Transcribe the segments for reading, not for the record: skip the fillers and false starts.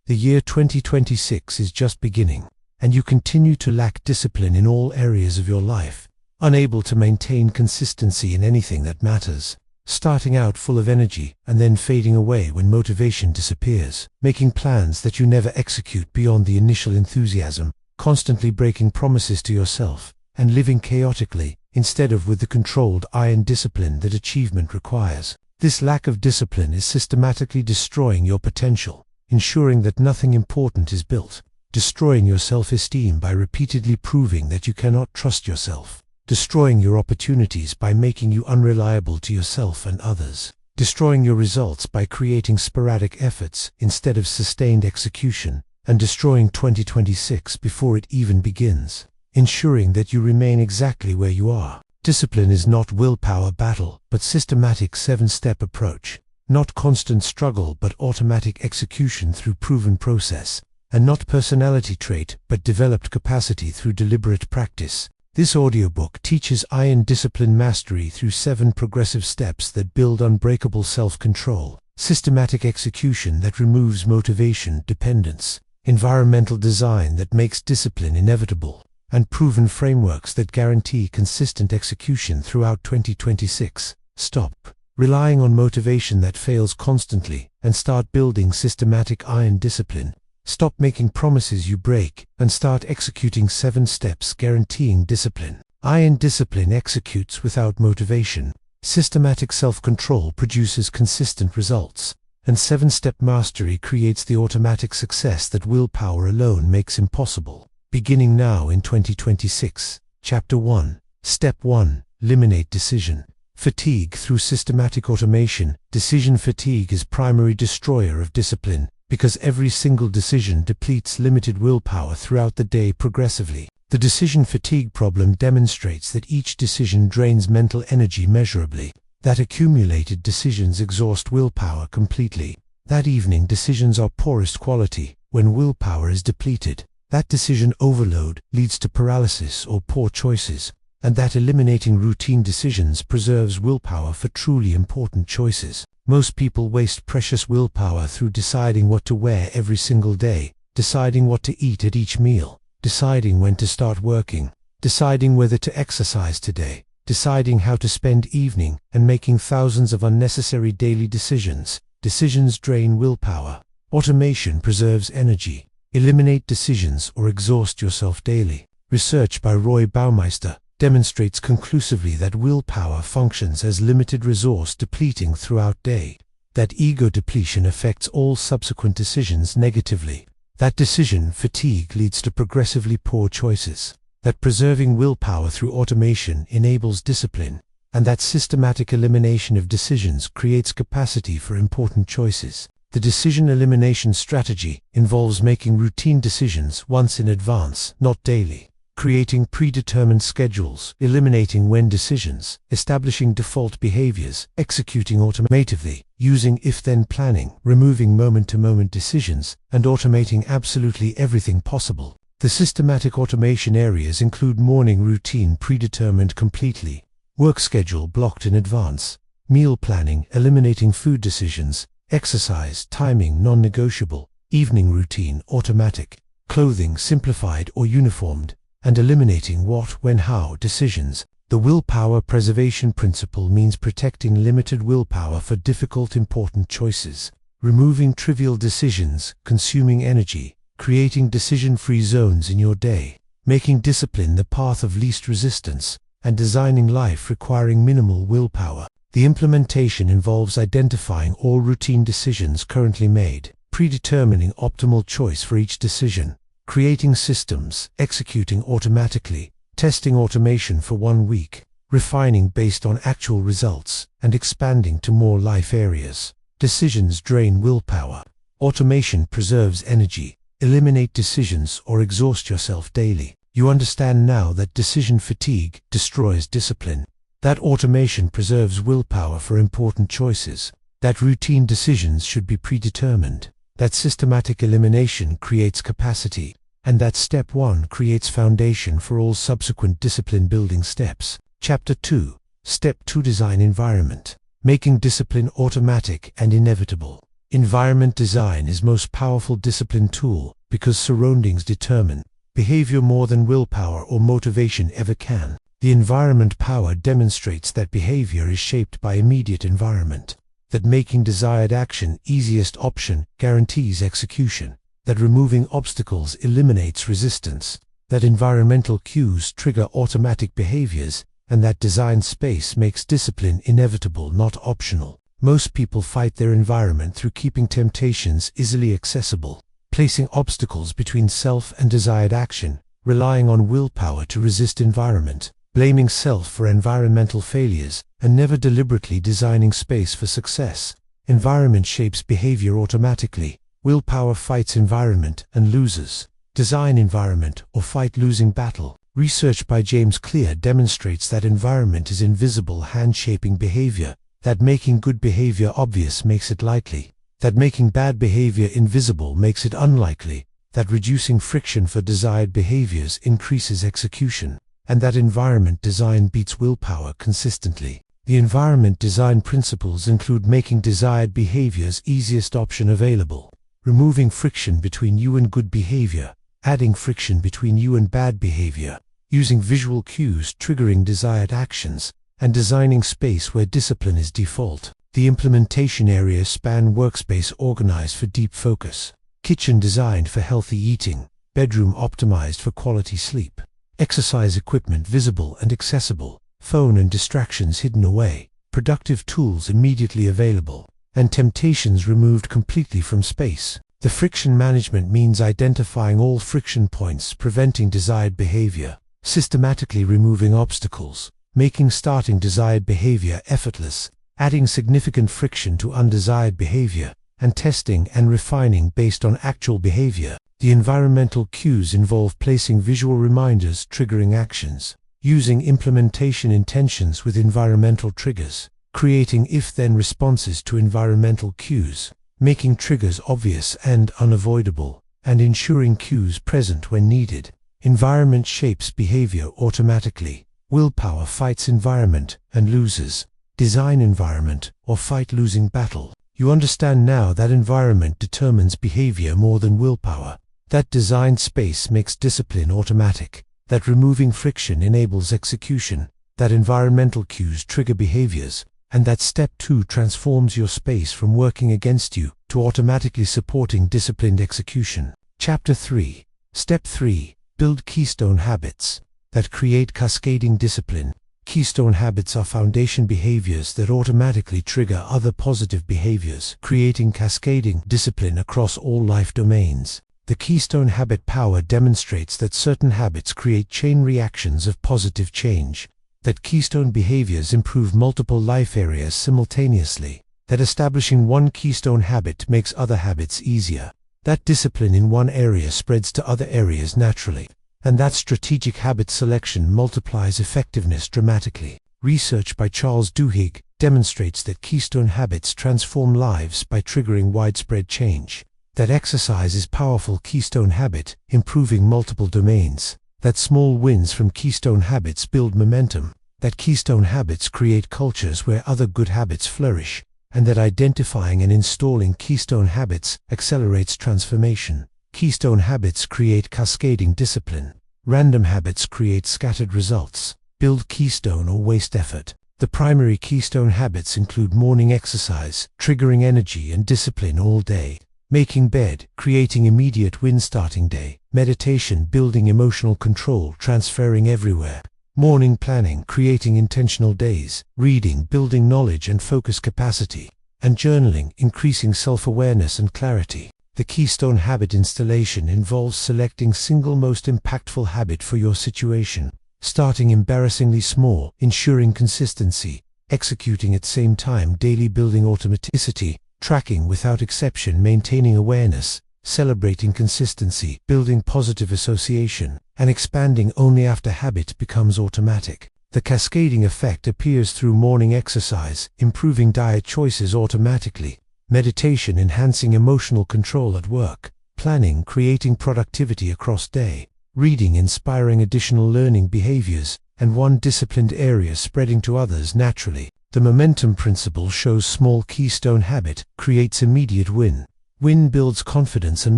The year 2026 is just beginning, and you continue to lack discipline in all areas of your life, unable to maintain consistency in anything that matters, starting out full of energy and then fading away when motivation disappears, making plans that you never execute beyond the initial enthusiasm, constantly breaking promises to yourself, and living chaotically instead of with the controlled iron discipline that achievement requires. This lack of discipline is systematically destroying your potential, ensuring that nothing important is built, destroying your self-esteem by repeatedly proving that you cannot trust yourself, destroying your opportunities by making you unreliable to yourself and others, destroying your results by creating sporadic efforts instead of sustained execution, and destroying 2026 before it even begins, ensuring that you remain exactly where you are. Discipline is not willpower battle, but systematic 7-step approach, not constant struggle but automatic execution through proven process, and not personality trait but developed capacity through deliberate practice. This audiobook teaches iron discipline mastery through 7 progressive steps that build unbreakable self-control, systematic execution that removes motivation dependence, environmental design that makes discipline inevitable, and proven frameworks that guarantee consistent execution throughout 2026. Stop relying on motivation that fails constantly and start building systematic iron discipline. Stop making promises you break and start executing 7 steps guaranteeing discipline. Iron discipline executes without motivation. Systematic self-control produces consistent results, and 7-step mastery creates the automatic success that willpower alone makes impossible. Beginning now in 2026. Chapter 1. Step 1. Eliminate decision fatigue through systematic automation. Decision fatigue is primary destroyer of discipline, because every single decision depletes limited willpower throughout the day progressively. The decision fatigue problem demonstrates that each decision drains mental energy measurably, that accumulated decisions exhaust willpower completely, that evening decisions are poorest quality when willpower is depleted, that decision overload leads to paralysis or poor choices, and that eliminating routine decisions preserves willpower for truly important choices. Most people waste precious willpower through deciding what to wear every single day, deciding what to eat at each meal, deciding when to start working, deciding whether to exercise today, deciding how to spend evening, and making thousands of unnecessary daily decisions. Decisions drain willpower. Automation preserves energy. Eliminate decisions or exhaust yourself daily. Research by Roy Baumeister demonstrates conclusively that willpower functions as limited resource depleting throughout day, that ego depletion affects all subsequent decisions negatively, that decision fatigue leads to progressively poor choices, that preserving willpower through automation enables discipline, and that systematic elimination of decisions creates capacity for important choices. The decision elimination strategy involves making routine decisions once in advance, not daily, creating predetermined schedules, eliminating when decisions, establishing default behaviors, executing automatively, using if-then planning, removing moment-to-moment decisions, and automating absolutely everything possible. The systematic automation areas include morning routine predetermined completely, work schedule blocked in advance, meal planning, eliminating food decisions, exercise timing non-negotiable, evening routine automatic, clothing simplified or uniformed, and eliminating what, when, how decisions. The willpower preservation principle means protecting limited willpower for difficult, important choices, removing trivial decisions, consuming energy, creating decision-free zones in your day, making discipline the path of least resistance, and designing life requiring minimal willpower. The implementation involves identifying all routine decisions currently made, predetermining optimal choice for each decision, creating systems, executing automatically, testing automation for 1 week, refining based on actual results, and expanding to more life areas. Decisions drain willpower. Automation preserves energy. Eliminate decisions or exhaust yourself daily. You understand now that decision fatigue destroys discipline, that automation preserves willpower for important choices, that routine decisions should be predetermined, that systematic elimination creates capacity, and that step 1 creates foundation for all subsequent discipline-building steps. Chapter 2. Step 2. Design environment. Making discipline automatic and inevitable. Environment design is most powerful discipline tool because surroundings determine behavior more than willpower or motivation ever can. The environment power demonstrates that behavior is shaped by immediate environment, that making desired action easiest option guarantees execution, that removing obstacles eliminates resistance, that environmental cues trigger automatic behaviors, and that design space makes discipline inevitable, not optional. Most people fight their environment through keeping temptations easily accessible, placing obstacles between self and desired action, relying on willpower to resist environment, blaming self for environmental failures, and never deliberately designing space for success. Environment shapes behavior automatically. Willpower fights environment and loses. Design environment or fight losing battle. Research by James Clear demonstrates that environment is invisible hand shaping behavior, that making good behavior obvious makes it likely, that making bad behavior invisible makes it unlikely, that reducing friction for desired behaviors increases execution, and that environment design beats willpower consistently. The environment design principles include making desired behaviors easiest option available, removing friction between you and good behavior, adding friction between you and bad behavior, using visual cues triggering desired actions, and designing space where discipline is default. The implementation areas span workspace organized for deep focus, kitchen designed for healthy eating, bedroom optimized for quality sleep, exercise equipment visible and accessible, phone and distractions hidden away, productive tools immediately available, and temptations removed completely from space. The friction management means identifying all friction points preventing desired behavior, systematically removing obstacles, making starting desired behavior effortless, adding significant friction to undesired behavior, and testing and refining based on actual behavior. The environmental cues involve placing visual reminders triggering actions, using implementation intentions with environmental triggers, creating if-then responses to environmental cues, making triggers obvious and unavoidable, and ensuring cues present when needed. Environment shapes behavior automatically. Willpower fights environment and loses. Design environment or fight losing battle. You understand now that environment determines behavior more than willpower, that design space makes discipline automatic, that removing friction enables execution, that environmental cues trigger behaviors, and that step 2 transforms your space from working against you to automatically supporting disciplined execution. Chapter 3. Step 3. Build keystone habits that create cascading discipline. Keystone habits are foundation behaviors that automatically trigger other positive behaviors, creating cascading discipline across all life domains. The keystone habit power demonstrates that certain habits create chain reactions of positive change, that keystone behaviors improve multiple life areas simultaneously, that establishing one keystone habit makes other habits easier, that discipline in one area spreads to other areas naturally, and that strategic habit selection multiplies effectiveness dramatically. Research by Charles Duhigg demonstrates that keystone habits transform lives by triggering widespread change, that exercise is powerful keystone habit, improving multiple domains, that small wins from keystone habits build momentum, that keystone habits create cultures where other good habits flourish, and that identifying and installing keystone habits accelerates transformation. Keystone habits create cascading discipline. Random habits create scattered results. Build keystone or waste effort. The primary keystone habits include morning exercise, triggering energy and discipline all day. Making bed, creating immediate win starting day. Meditation, building emotional control, transferring everywhere. Morning planning, creating intentional days. Reading, building knowledge and focus capacity. And journaling, increasing self-awareness and clarity. The keystone habit installation involves selecting single most impactful habit for your situation, starting embarrassingly small, ensuring consistency, executing at same time daily, building automaticity, tracking without exception, maintaining awareness, celebrating consistency, building positive association, and expanding only after habit becomes automatic. The cascading effect appears through morning exercise, improving diet choices automatically, meditation enhancing emotional control at work, planning creating productivity across day, reading inspiring additional learning behaviors, and one disciplined area spreading to others naturally. The momentum principle shows small keystone habit creates immediate win. Win builds confidence and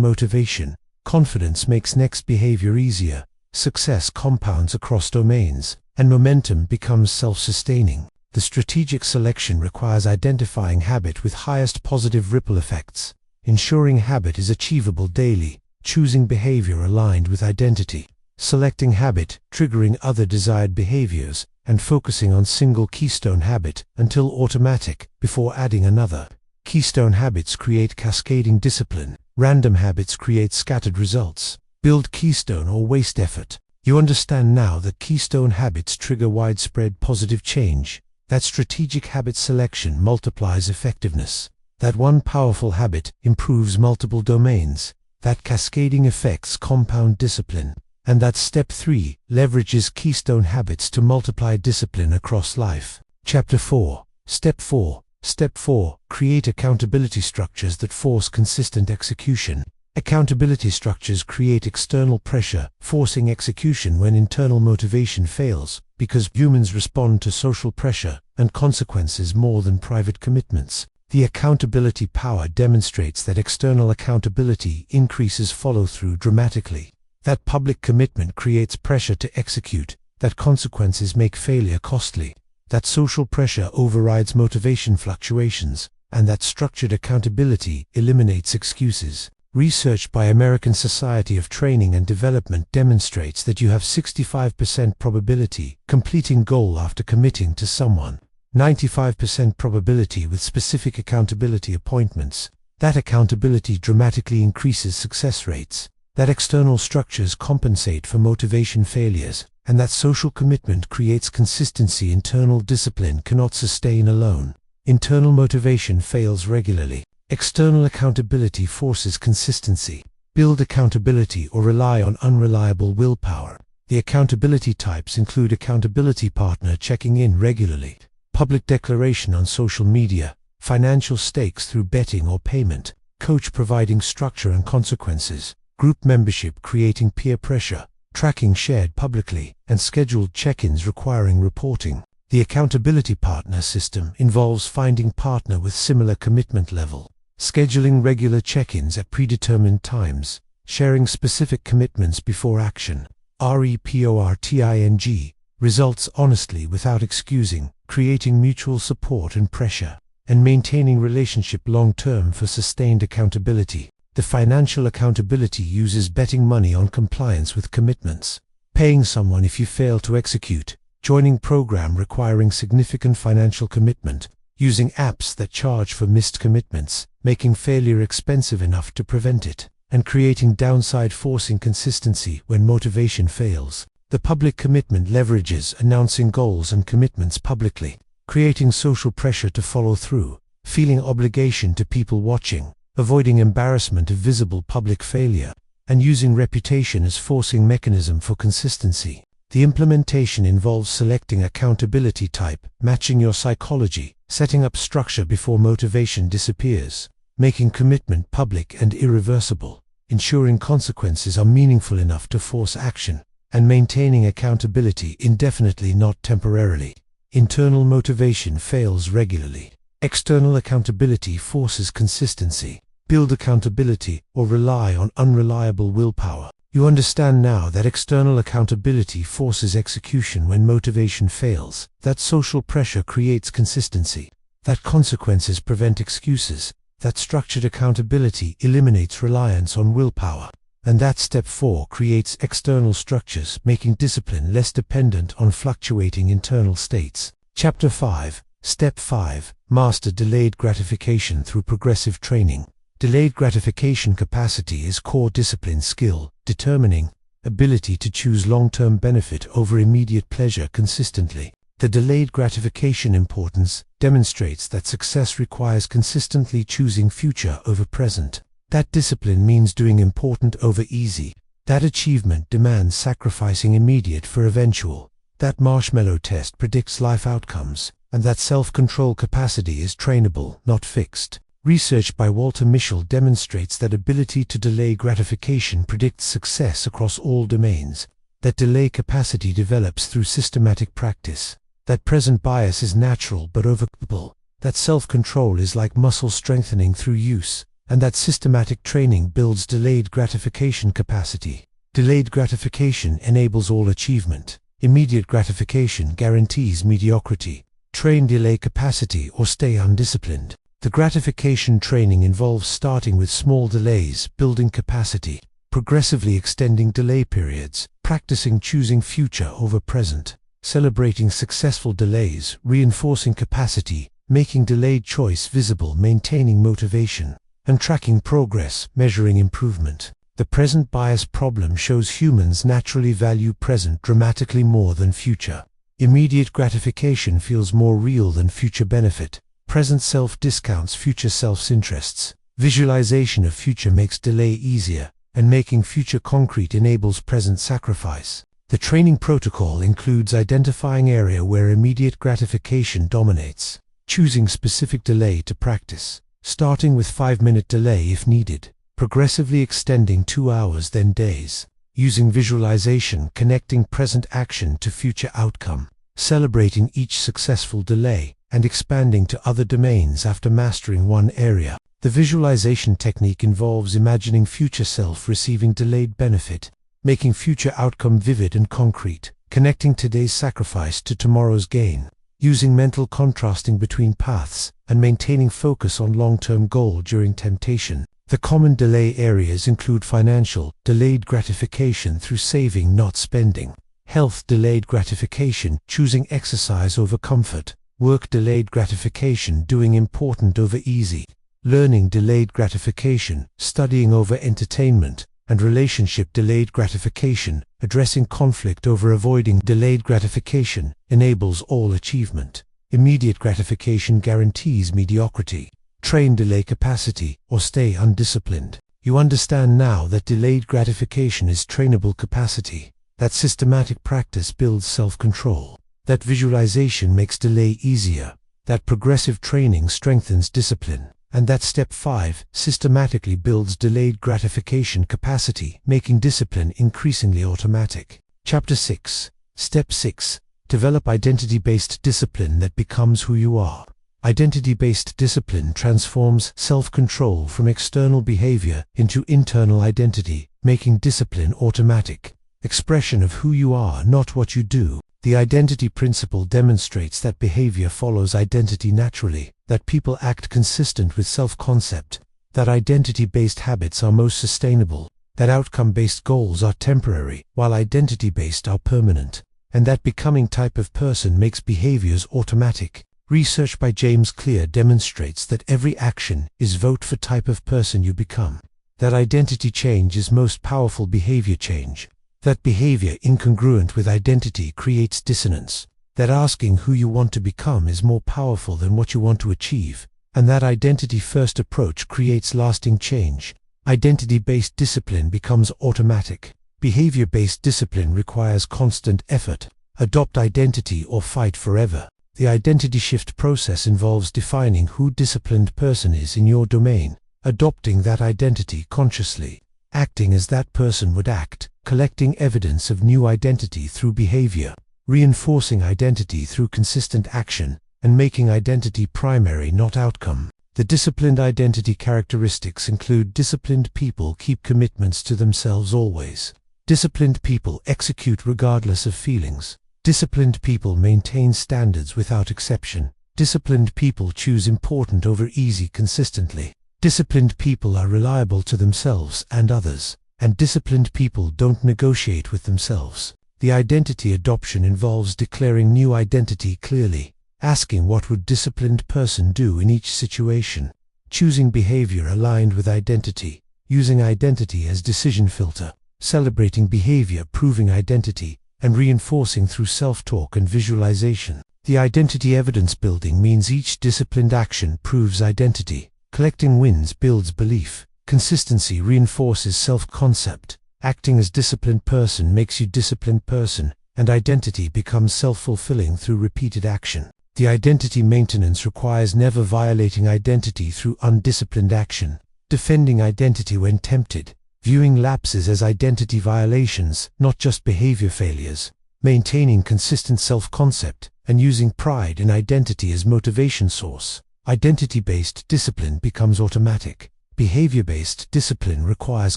motivation. Confidence makes next behavior easier. Success compounds across domains, and momentum becomes self-sustaining. The strategic selection requires identifying habit with highest positive ripple effects, ensuring habit is achievable daily, choosing behavior aligned with identity, selecting habit, triggering other desired behaviors, and focusing on single keystone habit until automatic before adding another. Keystone habits create cascading discipline. Random habits create scattered results. Build keystone or waste effort. You understand now that keystone habits trigger widespread positive change. That strategic habit selection multiplies effectiveness. That one powerful habit improves multiple domains. That cascading effects compound discipline. And that step 3 leverages keystone habits to multiply discipline across life. Chapter 4. Step 4. Step 4. Create accountability structures that force consistent execution. Accountability structures create external pressure, forcing execution when internal motivation fails, because humans respond to social pressure and consequences more than private commitments. The accountability power demonstrates that external accountability increases follow-through dramatically. That public commitment creates pressure to execute, that consequences make failure costly, that social pressure overrides motivation fluctuations, and that structured accountability eliminates excuses. Research by American Society of Training and Development demonstrates that you have 65% probability completing goal after committing to someone, 95% probability with specific accountability appointments. That accountability dramatically increases success rates. That external structures compensate for motivation failures, and that social commitment creates consistency internal discipline cannot sustain alone. Internal motivation fails regularly. External accountability forces consistency. Build accountability or rely on unreliable willpower. The accountability types include accountability partner checking in regularly, public declaration on social media, financial stakes through betting or payment, coach providing structure and consequences, group membership creating peer pressure, tracking shared publicly, and scheduled check-ins requiring reporting. The accountability partner system involves finding partner with similar commitment level, scheduling regular check-ins at predetermined times, sharing specific commitments before action. Reporting results honestly without excusing, creating mutual support and pressure, and maintaining relationship long-term for sustained accountability. The financial accountability uses betting money on compliance with commitments, paying someone if you fail to execute, joining program requiring significant financial commitment, using apps that charge for missed commitments, making failure expensive enough to prevent it, and creating downside forcing consistency when motivation fails. The public commitment leverages announcing goals and commitments publicly, creating social pressure to follow through, feeling obligation to people watching, avoiding embarrassment of visible public failure, and using reputation as forcing mechanism for consistency. The implementation involves selecting accountability type, matching your psychology, setting up structure before motivation disappears, making commitment public and irreversible, ensuring consequences are meaningful enough to force action, and maintaining accountability indefinitely not temporarily. Internal motivation fails regularly. External accountability forces consistency. Build accountability or rely on unreliable willpower. You understand now that external accountability forces execution when motivation fails, that social pressure creates consistency, that consequences prevent excuses, that structured accountability eliminates reliance on willpower, and that step 4 creates external structures, making discipline less dependent on fluctuating internal states. Chapter 5. Step 5. Master delayed gratification through progressive training. Delayed gratification capacity is core discipline skill, determining ability to choose long-term benefit over immediate pleasure consistently. The delayed gratification importance demonstrates that success requires consistently choosing future over present. That discipline means doing important over easy. That achievement demands sacrificing immediate for eventual. That marshmallow test predicts life outcomes, and that self-control capacity is trainable, not fixed. Research by Walter Mischel demonstrates that ability to delay gratification predicts success across all domains. That delay capacity develops through systematic practice. that present bias is natural but overcomable, that self-control is like muscle strengthening through use, and that systematic training builds delayed gratification capacity. Delayed gratification enables all achievement. Immediate gratification guarantees mediocrity. Train delay capacity or stay undisciplined. The gratification training involves starting with small delays, building capacity, progressively extending delay periods, practicing choosing future over present, celebrating successful delays, reinforcing capacity, making delayed choice visible, maintaining motivation, and tracking progress, measuring improvement. The present bias problem shows humans naturally value present dramatically more than future. Immediate gratification feels more real than future benefit. Present self discounts future self's interests. Visualization of future makes delay easier, and making future concrete enables present sacrifice. The training protocol includes identifying area where immediate gratification dominates, choosing specific delay to practice, starting with 5-minute delay if needed, progressively extending 2 hours then days, using visualization connecting present action to future outcome, celebrating each successful delay, and expanding to other domains after mastering one area. The visualization technique involves imagining future self receiving delayed benefit, making future outcome vivid and concrete, connecting today's sacrifice to tomorrow's gain, using mental contrasting between paths, and maintaining focus on long-term goal during temptation. The common delay areas include financial, delayed gratification through saving not spending; health, delayed gratification, choosing exercise over comfort; work, delayed gratification, doing important over easy; learning, delayed gratification, studying over entertainment; and relationship, delayed gratification, addressing conflict over avoiding. Delayed gratification enables all achievement. Immediate gratification guarantees mediocrity. Train delay capacity or stay undisciplined. You understand now that delayed gratification is trainable capacity, that systematic practice builds self-control, that visualization makes delay easier, that progressive training strengthens discipline, and that step 5 systematically builds delayed gratification capacity, making discipline increasingly automatic. Chapter 6. Step 6. Develop identity-based discipline that becomes who you are. Identity-based discipline transforms self-control from external behavior into internal identity, making discipline automatic. Expression of who you are, not what you do. The identity principle demonstrates that behavior follows identity naturally, that people act consistent with self-concept, that identity-based habits are most sustainable, that outcome-based goals are temporary, while identity-based are permanent, and that becoming type of person makes behaviors automatic. Research by James Clear demonstrates that every action is vote for type of person you become, that identity change is most powerful behavior change, that behavior incongruent with identity creates dissonance, that asking who you want to become is more powerful than what you want to achieve, and that identity-first approach creates lasting change. Identity-based discipline becomes automatic. Behavior-based discipline requires constant effort. Adopt identity or fight forever. The identity shift process involves defining who disciplined person is in your domain, adopting that identity consciously, acting as that person would act, collecting evidence of new identity through behavior, reinforcing identity through consistent action, and making identity primary, not outcome. The disciplined identity characteristics include: disciplined people keep commitments to themselves always. Disciplined people execute regardless of feelings. Disciplined people maintain standards without exception. Disciplined people choose important over easy consistently. Disciplined people are reliable to themselves and others, and disciplined people don't negotiate with themselves. The identity adoption involves declaring new identity clearly, asking what would disciplined person do in each situation, choosing behavior aligned with identity, using identity as decision filter, celebrating behavior proving identity, and reinforcing through self-talk and visualization. The identity evidence building means each disciplined action proves identity. Collecting wins builds belief. Consistency reinforces self-concept. Acting as disciplined person makes you disciplined person, and identity becomes self-fulfilling through repeated action. The identity maintenance requires never violating identity through undisciplined action, defending identity when tempted, viewing lapses as identity violations, not just behavior failures, maintaining consistent self-concept, and using pride and identity as motivation source. Identity-based discipline becomes automatic. Behavior-based discipline requires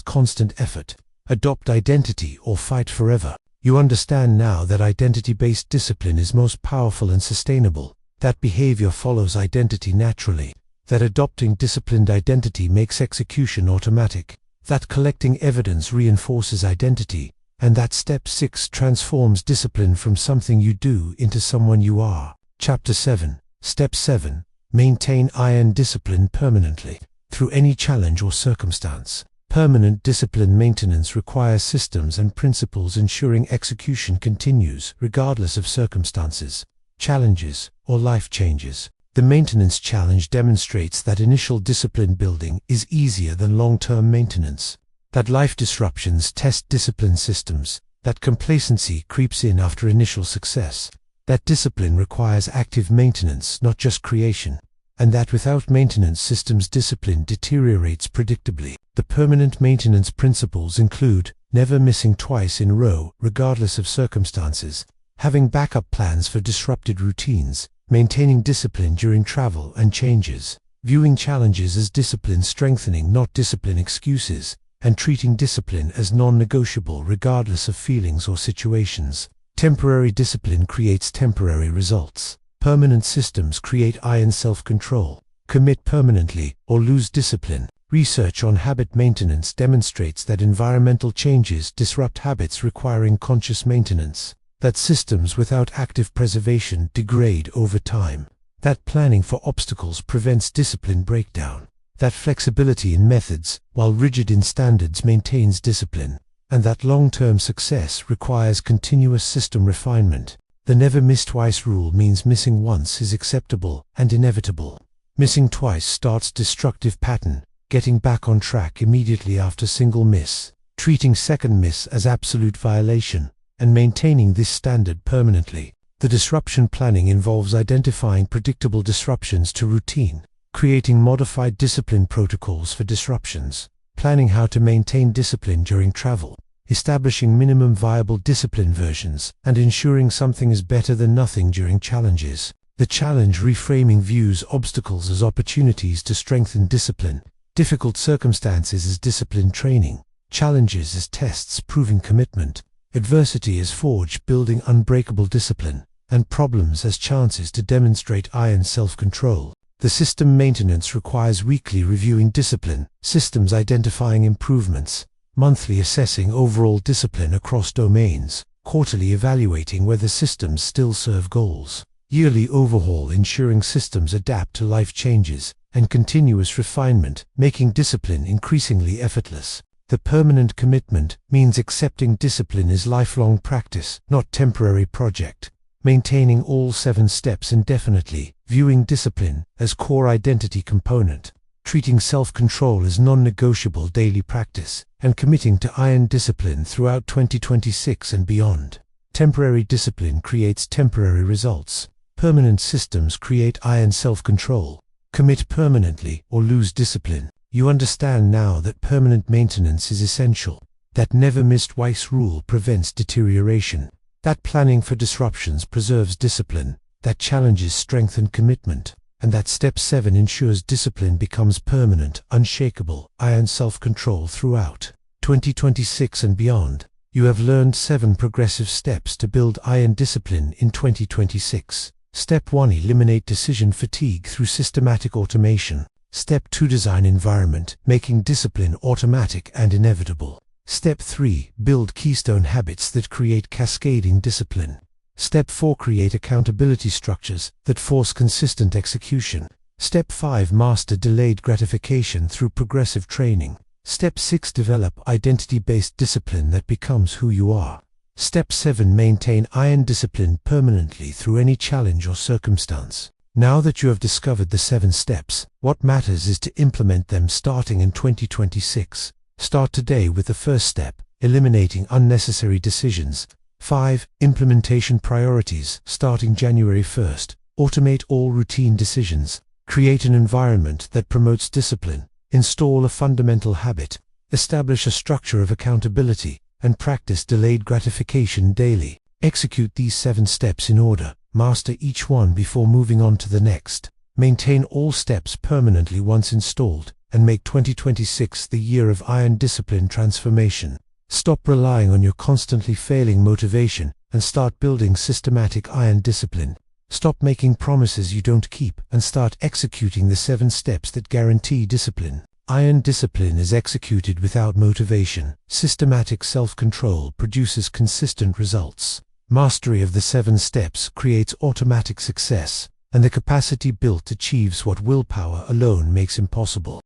constant effort. Adopt identity or fight forever. You understand now that identity-based discipline is most powerful and sustainable, that behavior follows identity naturally, that adopting disciplined identity makes execution automatic, that collecting evidence reinforces identity, and that step 6 transforms discipline from something you do into someone you are. Chapter 7. Step 7. Maintain iron discipline permanently. Through any challenge or circumstance. Permanent discipline maintenance requires systems and principles ensuring execution continues regardless of circumstances, challenges, or life changes. The maintenance challenge demonstrates that initial discipline building is easier than long-term maintenance, that life disruptions test discipline systems, that complacency creeps in after initial success, that discipline requires active maintenance, not just creation, and that without maintenance systems discipline deteriorates predictably. The permanent maintenance principles include never missing twice in a row regardless of circumstances, having backup plans for disrupted routines, maintaining discipline during travel and changes, viewing challenges as discipline strengthening, not discipline excuses, and treating discipline as non-negotiable regardless of feelings or situations. Temporary discipline creates temporary results. Permanent systems create iron self-control. Commit permanently or lose discipline. Research on habit maintenance demonstrates that environmental changes disrupt habits requiring conscious maintenance, that systems without active preservation degrade over time, that planning for obstacles prevents discipline breakdown, that flexibility in methods, while rigid in standards, maintains discipline, and that long-term success requires continuous system refinement. The never miss twice rule means missing once is acceptable and inevitable. Missing twice starts destructive pattern, getting back on track immediately after single miss, treating second miss as absolute violation, and maintaining this standard permanently. The disruption planning involves identifying predictable disruptions to routine, creating modified discipline protocols for disruptions, planning how to maintain discipline during travel, establishing minimum viable discipline versions, and ensuring something is better than nothing during challenges. The challenge reframing views obstacles as opportunities to strengthen discipline, difficult circumstances as discipline training, challenges as tests proving commitment, adversity as forge building unbreakable discipline, and problems as chances to demonstrate iron self-control. The system maintenance requires weekly reviewing discipline, systems identifying improvements, monthly assessing overall discipline across domains, quarterly evaluating whether systems still serve goals, yearly overhaul ensuring systems adapt to life changes, and continuous refinement, making discipline increasingly effortless. The permanent commitment means accepting discipline as lifelong practice, not temporary project, maintaining all 7 steps indefinitely, viewing discipline as core identity component, treating self-control as non-negotiable daily practice, and committing to iron discipline throughout 2026 and beyond. Temporary discipline creates temporary results. Permanent systems create iron self-control. Commit permanently or lose discipline. You understand now that permanent maintenance is essential, that never miss twice rule prevents deterioration, that planning for disruptions preserves discipline, that challenges strengthen commitment, and that step 7 ensures discipline becomes permanent, unshakable, iron self-control throughout 2026 and beyond. You have learned 7 progressive steps to build iron discipline in 2026. Step 1. Eliminate decision fatigue through systematic automation. Step 2. Design environment, making discipline automatic and inevitable. Step 3. Build keystone habits that create cascading discipline. Step 4. Create accountability structures that force consistent execution. Step 5. Master delayed gratification through progressive training. Step 6. Develop identity-based discipline that becomes who you are. Step 7. Maintain iron discipline permanently through any challenge or circumstance. Now that you have discovered the 7 steps, what matters is to implement them starting in 2026. Start today with the first step, eliminating unnecessary decisions. 5. Implementation priorities, starting January 1st. Automate all routine decisions. Create an environment that promotes discipline. Install a fundamental habit. Establish a structure of accountability, and practice delayed gratification daily. Execute these 7 steps in order. Master each one before moving on to the next. Maintain all steps permanently once installed, and make 2026 the year of iron discipline transformation. Stop relying on your constantly failing motivation and start building systematic iron discipline. Stop making promises you don't keep and start executing the 7 steps that guarantee discipline. Iron discipline is executed without motivation. Systematic self-control produces consistent results. Mastery of the 7 steps creates automatic success, and the capacity built achieves what willpower alone makes impossible.